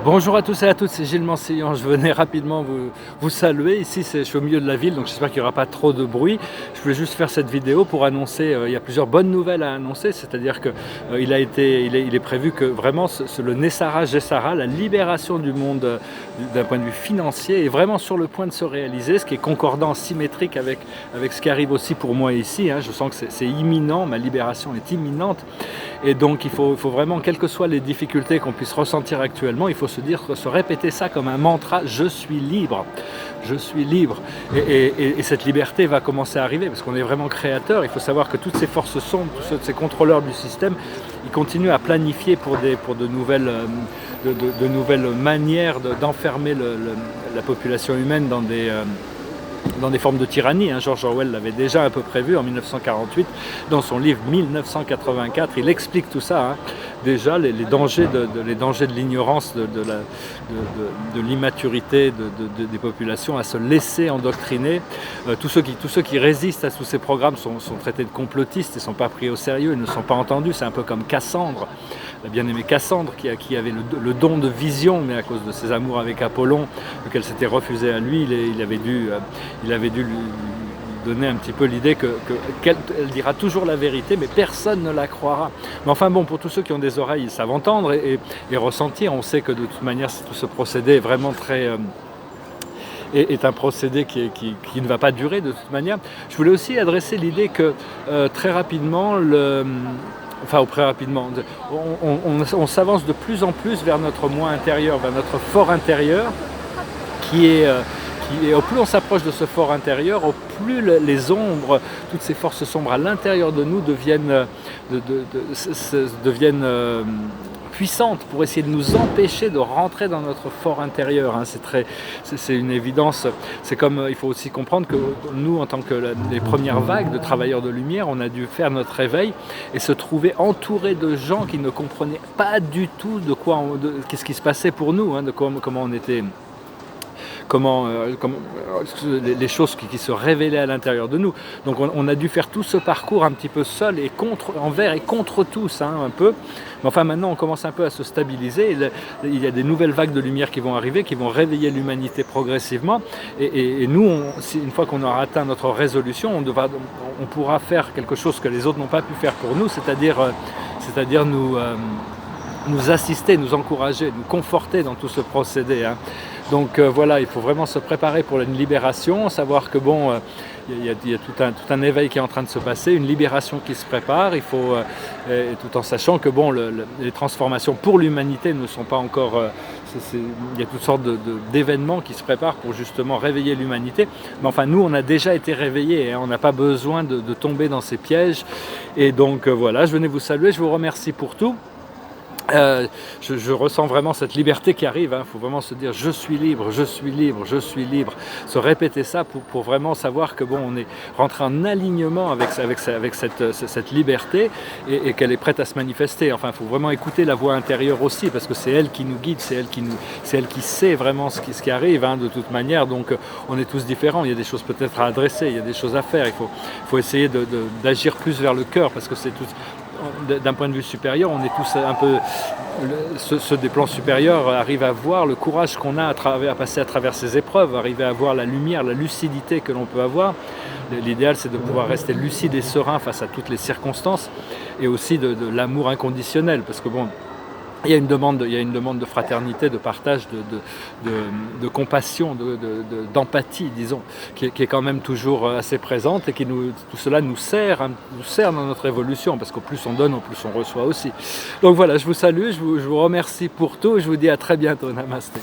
Bonjour à tous et à toutes, c'est Gilles Mansillon. Je venais rapidement vous saluer. Ici, je suis au milieu de la ville, donc j'espère qu'il n'y aura pas trop de bruit. Je voulais juste faire cette vidéo pour annoncer, il y a plusieurs bonnes nouvelles à annoncer, c'est-à-dire qu'il est prévu que vraiment le Nessara Gessara, la libération du monde d'un point de vue financier, est vraiment sur le point de se réaliser, ce qui est concordant, symétrique avec ce qui arrive aussi pour moi ici. Je sens que c'est imminent, ma libération est imminente. Et donc il faut vraiment, quelles que soient les difficultés qu'on puisse ressentir actuellement, il faut se répéter ça comme un mantra: je suis libre, je suis libre. Et cette liberté va commencer à arriver parce qu'on est vraiment créateur. Il faut savoir que toutes ces forces sombres, tous ces contrôleurs du système, ils continuent à planifier pour de nouvelles manières d'enfermer la population humaine dans des formes de tyrannie. George Orwell l'avait déjà un peu prévu en 1948 dans son livre 1984. Il explique tout ça, déjà les dangers de l'ignorance, de l'immaturité des populations à se laisser endoctriner. Tous ceux qui résistent à tous ces programmes sont traités de complotistes, ils ne sont pas pris au sérieux, ils ne sont pas entendus. C'est un peu comme Cassandre, la bien-aimée Cassandre, qui avait le don de vision, mais à cause de ses amours avec Apollon, lequel s'était refusé à lui, il avait dû lui donner un petit peu l'idée qu'elle dira toujours la vérité, mais personne ne la croira. Mais enfin bon, pour tous ceux qui ont des oreilles, ils savent entendre et ressentir. On sait que de toute manière, tout ce procédé est vraiment est un procédé qui ne va pas durer de toute manière. Je voulais aussi adresser l'idée que très rapidement, on s'avance de plus en plus vers notre moi intérieur, vers notre fort intérieur, et au plus on s'approche de ce fort intérieur, au plus les ombres, toutes ces forces sombres à l'intérieur de nous deviennent puissantes pour essayer de nous empêcher de rentrer dans notre fort intérieur. C'est une évidence. C'est comme, il faut aussi comprendre que nous, en tant que les premières vagues de travailleurs de lumière, on a dû faire notre réveil et se trouver entouré de gens qui ne comprenaient pas du tout qu'est-ce qui se passait pour nous, de comment on était. Les choses qui se révélaient à l'intérieur de nous. Donc on a dû faire tout ce parcours un petit peu seul et envers et contre tous, un peu. Mais enfin maintenant on commence un peu à se stabiliser. Il y a des nouvelles vagues de lumière qui vont arriver, qui vont réveiller l'humanité progressivement. Et nous, une fois qu'on aura atteint notre résolution, on pourra faire quelque chose que les autres n'ont pas pu faire pour nous, c'est-à-dire nous assister, nous encourager, nous conforter dans tout ce procédé. Donc voilà, il faut vraiment se préparer pour une libération, savoir que il y a tout un éveil qui est en train de se passer, une libération qui se prépare. Il faut, tout en sachant que les transformations pour l'humanité ne sont pas encore. Il y a toutes sortes d'événements qui se préparent pour justement réveiller l'humanité. Mais enfin, nous, on a déjà été réveillés, on n'a pas besoin de tomber dans ces pièges. Et donc voilà, je venais vous saluer, je vous remercie pour tout. Je ressens vraiment cette liberté qui arrive. Il faut vraiment se dire: je suis libre, je suis libre, je suis libre. Se répéter ça pour vraiment savoir que on est rentré en alignement avec cette liberté et qu'elle est prête à se manifester. Enfin, il faut vraiment écouter la voix intérieure aussi, parce que c'est elle qui nous guide, c'est elle qui sait vraiment ce qui arrive, de toute manière. Donc on est tous différents, il y a des choses peut-être à adresser, il y a des choses à faire. Il faut essayer d'agir plus vers le cœur, parce que c'est tout. D'un point de vue supérieur, on est tous un peu. Ceux des plans supérieurs arrivent à voir le courage qu'on a à passer à travers ces épreuves, arriver à voir la lumière, la lucidité que l'on peut avoir. L'idéal, c'est de pouvoir rester lucide et serein face à toutes les circonstances, et aussi de l'amour inconditionnel, parce que il y a une demande de fraternité, de partage, de compassion, d'empathie, disons, qui est quand même toujours assez présente, et tout cela nous sert dans notre évolution, parce qu'au plus on donne, au plus on reçoit aussi. Donc voilà, je vous salue, je vous remercie pour tout, et je vous dis à très bientôt. Namasté.